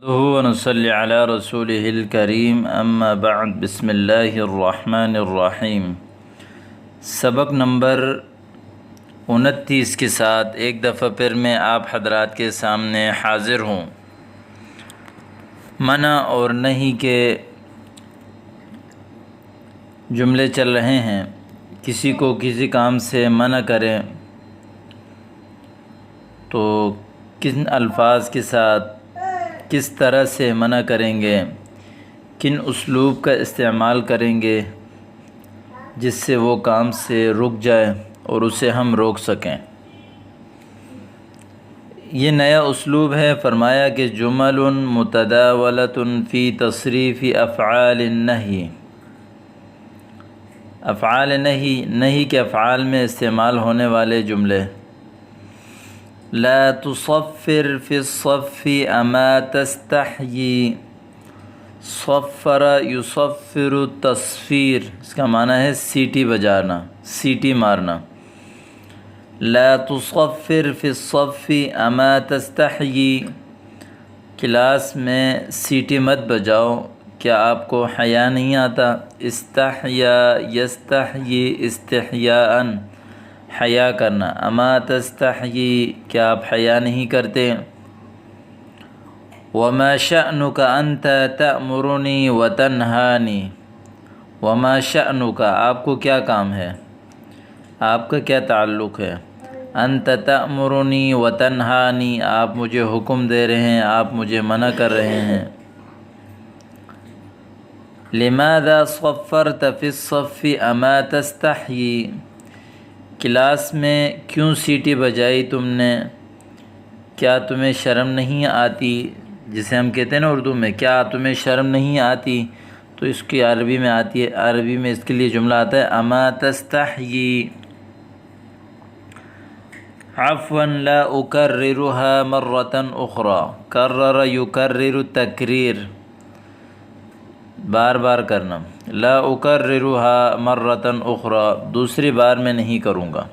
ونصلي على رسوله الكريم اما بعد بسم اللہ الرحمن الرحیم۔ سبق نمبر 29 کے ساتھ ایک دفعہ پھر میں آپ حضرات کے سامنے حاضر ہوں۔ منع اور نہیں کے جملے چل رہے ہیں۔ کسی کو کسی کام سے منع کریں تو کن الفاظ کے ساتھ کس طرح سے منع کریں گے، کن اسلوب کا استعمال کریں گے جس سے وہ کام سے رک جائے اور اسے ہم روک سکیں۔ یہ نیا اسلوب ہے۔ فرمایا کہ جمل متداولۃ فی تصریف افعال النہی، افعال نہیں کے افعال میں استعمال ہونے والے جملے۔ لا تصفر فی الصف اما تستحیی، صفر یصفر تصفیر، اس کا معنی ہے سیٹی بجانا، سیٹی مارنا۔ لا تصفر فی الصف اما تستحیی، کلاس میں سیٹی مت بجاؤ، کیا آپ کو حیا نہیں آتا؟ استحیا یستحیی استحیاء، حیا کرنا۔ اما تستحیی، کیا آپ حیا نہیں کرتے؟ وما شأنک انت تأمرنی وتنہانی، وما شأنک، آپ کو کیا کام ہے، آپ کا کیا تعلق ہے؟ انت تأمرنی وتنہانی، آپ مجھے حکم دے رہے ہیں، آپ مجھے منع کر رہے ہیں۔ لماذا صفرت فی الصف اما تستحیی، کلاس میں کیوں سیٹی بجائی تم نے، کیا تمہیں شرم نہیں آتی؟ جسے ہم کہتے ہیں نا اردو میں، کیا تمہیں شرم نہیں آتی؟ تو اس کی عربی میں آتی ہے، عربی میں اس کے لیے جملہ آتا ہے اما تستحیی۔ عفوا لا اکررها مرة اخرى، کرر یکرر تکریر، بار بار کرنا۔ لا اکررها مرة اخرى، دوسری بار میں نہیں کروں گا۔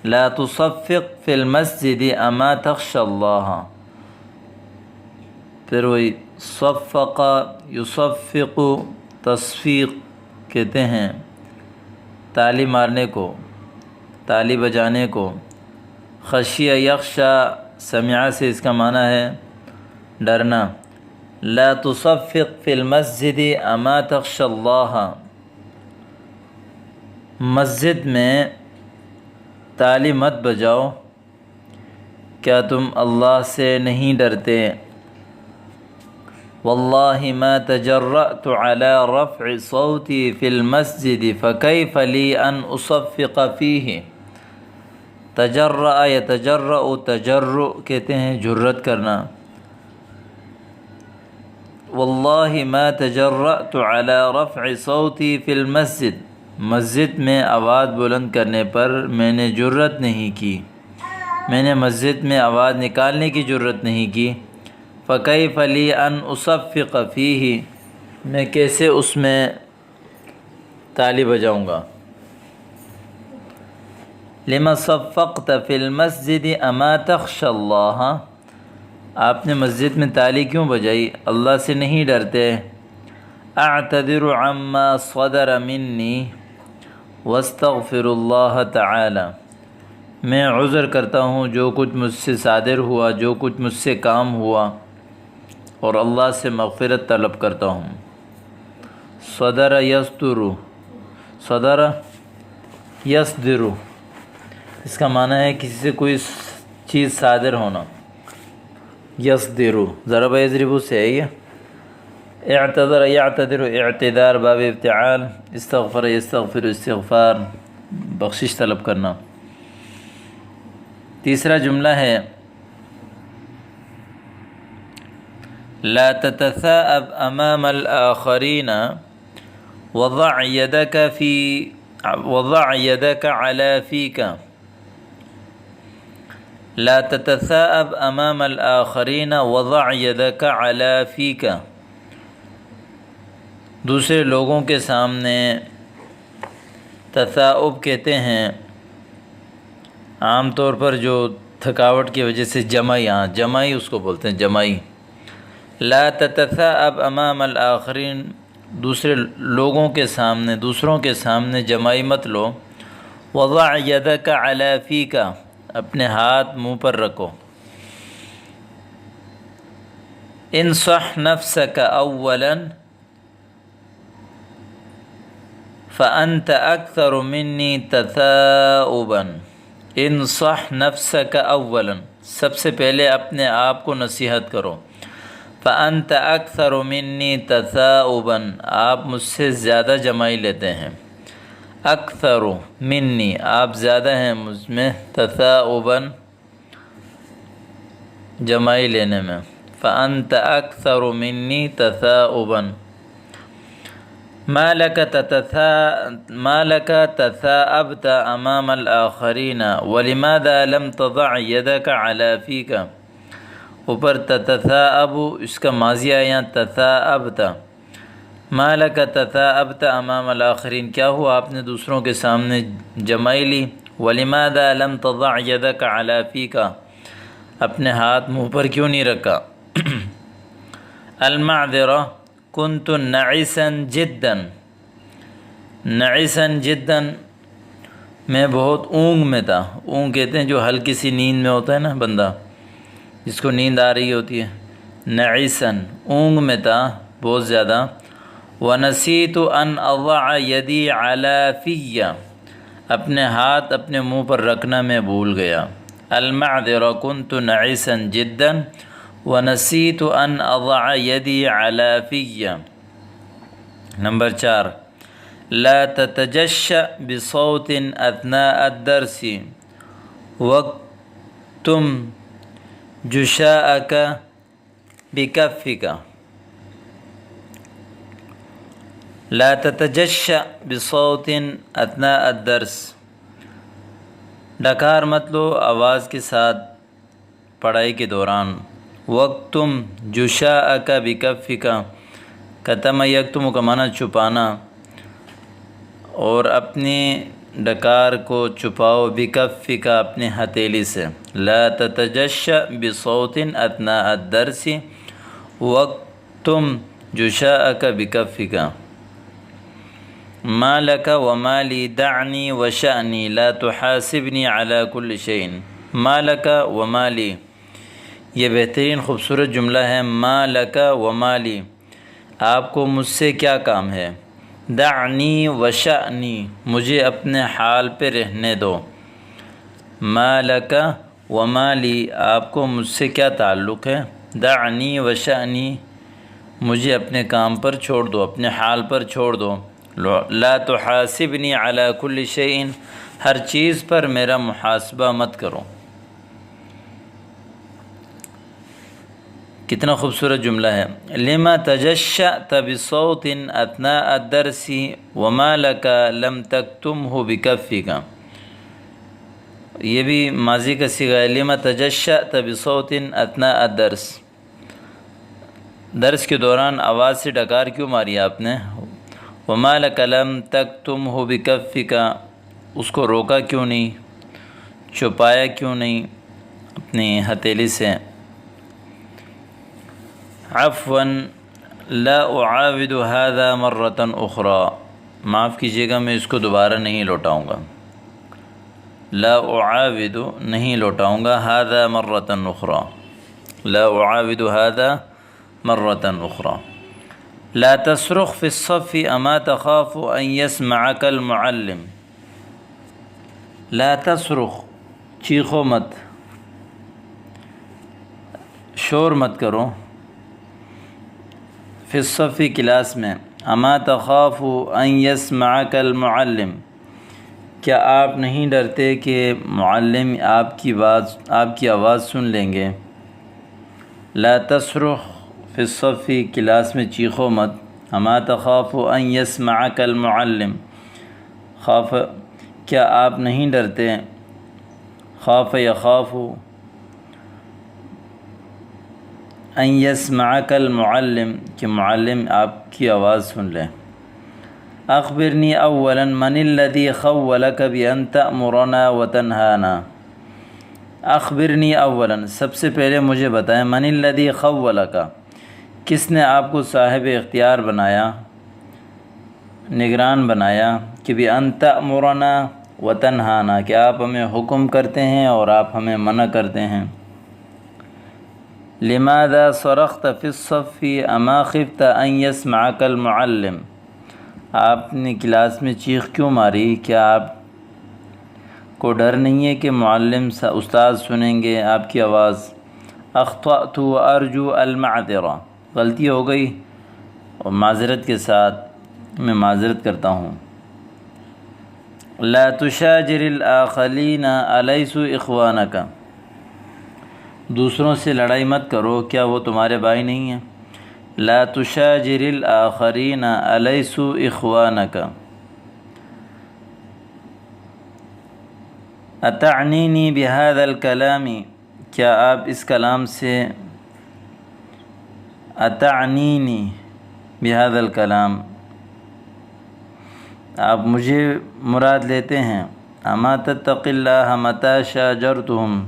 لا تصفق فی المسجد اما تخشى اللہ، پھر وہی صفق یصفق، تصفیق کہتے ہیں تالی مارنے کو، تالی بجانے کو۔ خشی یخشی، سمع سے اس کا معنی ہے ڈرنا۔ لا تصفق فی المسجد اما تخشى اللہ، مسجد میں تالی مت بجاؤ، کیا تم اللہ سے نہیں ڈرتے؟ واللہ ما تجرأت على رفع صوتی فی المسجد فکیف لی ان اصفق فیہ۔ تجرأ یتجرأ، تجرؤ کہتے ہیں جرأت کرنا۔ واللہ ما تجرأت على رفع صوتی فی المسجد، مسجد میں آواز بلند کرنے پر میں نے جرأت نہیں کی، میں نے مسجد میں آواز نکالنے کی جرأت نہیں کی۔ فکیف لی ان اصفق فیہ، میں کیسے اس میں تالی بجاؤں گا۔ لما صفقت فی المسجد اما تخشى اللہ، آپ نے مسجد میں تالی کیوں بجائی؟ اللہ سے نہیں ڈرتے۔ اعتذر عما صدر منی واستغفر اللہ تعالی، میں عذر کرتا ہوں جو کچھ مجھ سے صادر ہوا، جو کچھ مجھ سے کام ہوا، اور اللہ سے مغفرت طلب کرتا ہوں۔ صدر یستر، صدر یصدر، اس کا معنی ہے کسی سے کوئی چیز صادر ہونا۔ یصدر ضرب یضرب سے ہے یہ۔ اعتذر یعتذر، اعتذار باب افتعال، استغفر یستغفر استغفار، بخشش طلب کرنا۔ تیسرا جملہ ہے لا تتثاءب امام الآخرین وضع يدك على فيك، لا تتثاءب امام الآخرین وضع يدك على فيك، دوسرے لوگوں کے سامنے تثاؤب کہتے ہیں عام طور پر جو تھکاوٹ کی وجہ سے جمائی، جمائی اس کو بولتے ہیں جمائی۔ لا تتثاءب امام الآخرین، دوسرے لوگوں کے سامنے، دوسروں کے سامنے جمائی مت لو۔ وضع یدک علی فیک، اپنے ہاتھ منہ پر رکھو۔ انصح نفسک اولا فانت اکثر منی تثاؤبا۔ انصح نفسک اولا، سب سے پہلے اپنے آپ کو نصیحت کرو۔ فانت اکثر منی تثاؤبا، آپ مجھ سے زیادہ جمائی لیتے ہیں۔ اکثر منی، آپ زیادہ ہیں مجھ میں، تثاؤبا جمائی لینے میں۔ فانت اکثر منی تثاؤبا، ما لك تثاءبت امام الآخرین ولماذا لم تضع يدك على فيك۔ اوپر تتثاءب اس کا ماضی ہے، یہاں تثاءبت۔ ما لك تثاءبت امام الآخرین، کیا ہوا آپ نے دوسروں کے سامنے جمائی لی۔ ولماذا لم تضع يدك على فيك، اپنے ہاتھ منہ پر کیوں نہیں رکھا۔ المعذرہ كنت نعسا جدا، نعسا جدا میں بہت اونگ میں تھا۔ اونگ کہتے ہیں جو ہلکی سی نیند میں ہوتا ہے نا بندہ، جس کو نیند آ رہی ہوتی ہے۔ نعسا اونگ میں تھا بہت زیادہ۔ ونسیت ان اضع یدی علی فی، اپنے ہاتھ اپنے منہ پر رکھنا میں بھول گیا۔ المعذرہ كنت نعسا جدا ونسیت ان اضع یدی علی فی۔ نمبر 4، لا تتجشأ بصوت اثناء الدرس واکتم جشاءک بکفک۔ لا تتجشأ بصوت اثناء الدرس، ڈکار مت لو آواز کے ساتھ پڑھائی کے دوران۔ وَاكْتُمْ جُشَاءَكَ بِكَفِّكَ، کتم یکتم کا معنی چھپانا، اور اپنی ڈکار کو چھپاؤ، بِكَفِّكَ اپنے ہتھیلی سے۔ لا تتجشأ بصوت اثناء الدرس وَاكْتُمْ جُشَاءَكَ بِكَفِّكَ۔ ما لك وما لي دعني وشأني لا تحاسبني على كل شيء۔ ما لك وما لي، یہ بہترین خوبصورت جملہ ہے۔ ما لك وما لي، آپ کو مجھ سے کیا کام ہے۔ دعني وشأني، مجھے اپنے حال پہ رہنے دو۔ ما لك وما لي، آپ کو مجھ سے کیا تعلق ہے۔ دعني وشأني، مجھے اپنے کام پر چھوڑ دو، اپنے حال پر چھوڑ دو۔ لا تحاسبنی علی کل شیء، ہر چیز پر میرا محاسبہ مت کرو۔ کتنا خوبصورت جملہ ہے۔ لما تجشأت بصوت اثناء الدرس وما لك لم تكتمه بكفك، یہ بھی ماضی کا صیغہ ہے۔ لما تجشأت بصوت اثناء الدرس، درس کے دوران آواز سے ڈکار کیوں ماری آپ نے۔ وما لك لم تكتمه بكفك، اس کو روکا کیوں نہیں، چھپایا کیوں نہیں اپنی ہتھیلی سے۔ عفوا لا اعاود هذا مرة اخرى، معاف کیجیے گا میں اس کو دوبارہ نہیں لوٹاؤں گا۔ لا اعاود، نہیں لوٹاؤں گا، هذا مرة اخرى، لا اعاود هذا مرة اخرى۔ لا تصرخ في الصف اما تخاف ان يسمعك المعلم۔ لا تصرخ، چیخو مت، شور مت کرو۔ فی الصف، کلاس میں۔ اما تخاف ان يسمعك المعلم، کیا آپ نہیں ڈرتے کہ معلم آپ کی آواز سن لیں گے۔ لا تصرخ فی الصف، کلاس میں چیخو مت۔ اما تخاف ان يسمعك المعلم، خاف، کیا آپ نہیں ڈرتے، خاف یخاف، ان يسمعك المعلم، کہ معلم آپ کی آواز سن لیں۔ اخبرنی اولا من الذي خولك بان تأمرنا وتنهانا، اخبرنی اولا، سب سے پہلے مجھے بتائیں، من الذی خولک، کس نے آپ کو صاحب اختیار بنایا، نگران بنایا، کہ بأن تأمرنا وتنہانا، کہ آپ ہمیں حکم کرتے ہیں اور آپ ہمیں منع کرتے ہیں۔ لماذا صرخت فی الصف اما خفت ان یسمعک المعلم، آپ نے کلاس میں چیخ کیوں ماری؟ کیا آپ کو ڈر نہیں ہے کہ معلم استاد سنیں گے آپ کی آواز؟ اخطأت وارجو المعذرہ، غلطی ہو گئی اور معذرت کے ساتھ میں معذرت کرتا ہوں۔ لا تشاجر الآخرین الیسوا اخوانک، دوسروں سے لڑائی مت کرو، کیا وہ تمہارے بھائی نہیں ہیں؟ لا تشاجر الآخرین الیسوا اخوانک۔ اتعنینی بہذا الکلام، کیا آپ اس کلام سے، اتعنینی بہذا الکلام، آپ مجھے مراد لیتے ہیں؟ اما تتقی اللہ متی شاجرتہم،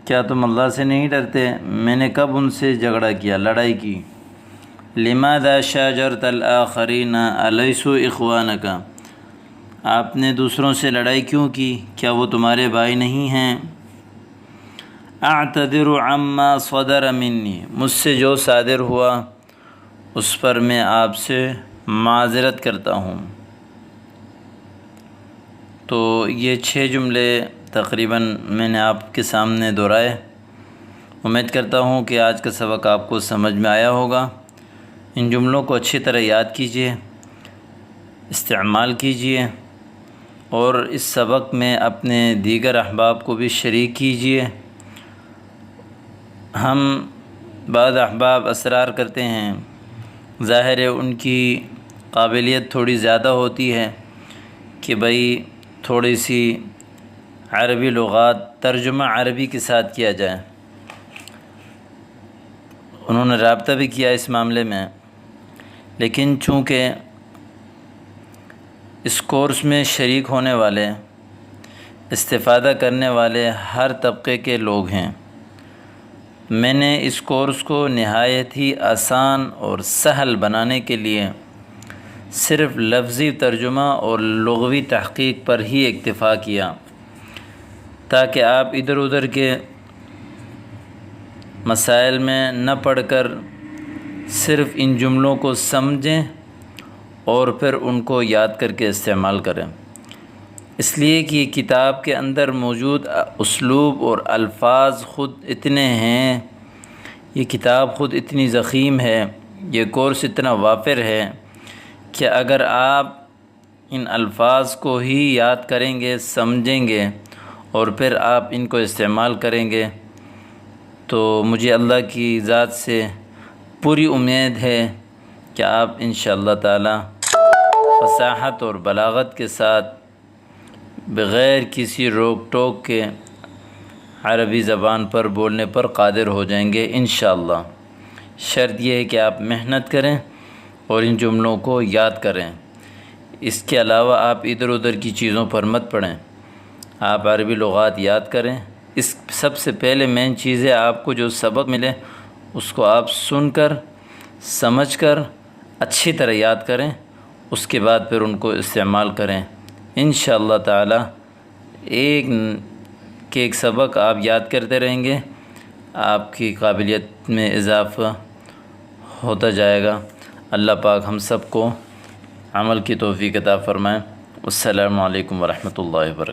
کیا تم اللہ سے نہیں ڈرتے؟ میں نے کب ان سے جھگڑا کیا، لڑائی کی؟ لماذا شاجرت الآخرین الیسوا اخوانک، آپ نے دوسروں سے لڑائی کیوں کی، کیا وہ تمہارے بھائی نہیں ہیں؟ اعتذر عما صدر منی، مجھ سے جو صادر ہوا اس پر میں آپ سے معذرت کرتا ہوں۔ تو یہ 6 جملے تقریباً میں نے آپ کے سامنے دہرائے۔ امید کرتا ہوں کہ آج کا سبق آپ کو سمجھ میں آیا ہوگا۔ ان جملوں کو اچھی طرح یاد کیجیے، استعمال کیجیے، اور اس سبق میں اپنے دیگر احباب کو بھی شریک کیجیے۔ ہم بعض احباب اصرار کرتے ہیں، ظاہر ہے ان کی قابلیت تھوڑی زیادہ ہوتی ہے کہ بھئی تھوڑی سی عربی لغات ترجمہ عربی کے ساتھ کیا جائے۔ انہوں نے رابطہ بھی کیا اس معاملے میں، لیکن چونکہ اس کورس میں شریک ہونے والے، استفادہ کرنے والے ہر طبقے کے لوگ ہیں، میں نے اس کورس کو نہایت ہی آسان اور سہل بنانے کے لیے صرف لفظی ترجمہ اور لغوی تحقیق پر ہی اکتفا کیا، تاکہ آپ ادھر ادھر کے مسائل میں نہ پڑھ کر صرف ان جملوں کو سمجھیں اور پھر ان کو یاد کر کے استعمال کریں۔ اس لیے کہ یہ کتاب کے اندر موجود اسلوب اور الفاظ خود اتنے ہیں، یہ کتاب خود اتنی ضخیم ہے، یہ کورس اتنا وافر ہے کہ اگر آپ ان الفاظ کو ہی یاد کریں گے، سمجھیں گے اور پھر آپ ان کو استعمال کریں گے، تو مجھے اللہ کی ذات سے پوری امید ہے کہ آپ انشاءاللہ تعالی فصاحت اور بلاغت کے ساتھ بغیر کسی روک ٹوک کے عربی زبان پر بولنے پر قادر ہو جائیں گے انشاءاللہ۔ شرط یہ ہے کہ آپ محنت کریں اور ان جملوں کو یاد کریں۔ اس کے علاوہ آپ ادھر ادھر کی چیزوں پر مت پڑیں، آپ عربی لغات یاد کریں۔ اس سب سے پہلے مین چیز ہے، آپ کو جو سبق ملے اس کو آپ سن کر، سمجھ کر اچھی طرح یاد کریں، اس کے بعد پھر ان کو استعمال کریں۔ انشاءاللہ تعالی ایک سبق آپ یاد کرتے رہیں گے، آپ کی قابلیت میں اضافہ ہوتا جائے گا۔ اللہ پاک ہم سب کو عمل کی توفیق عطا فرمائیں۔ السلام علیکم ورحمۃ اللہ وبرکاتہ۔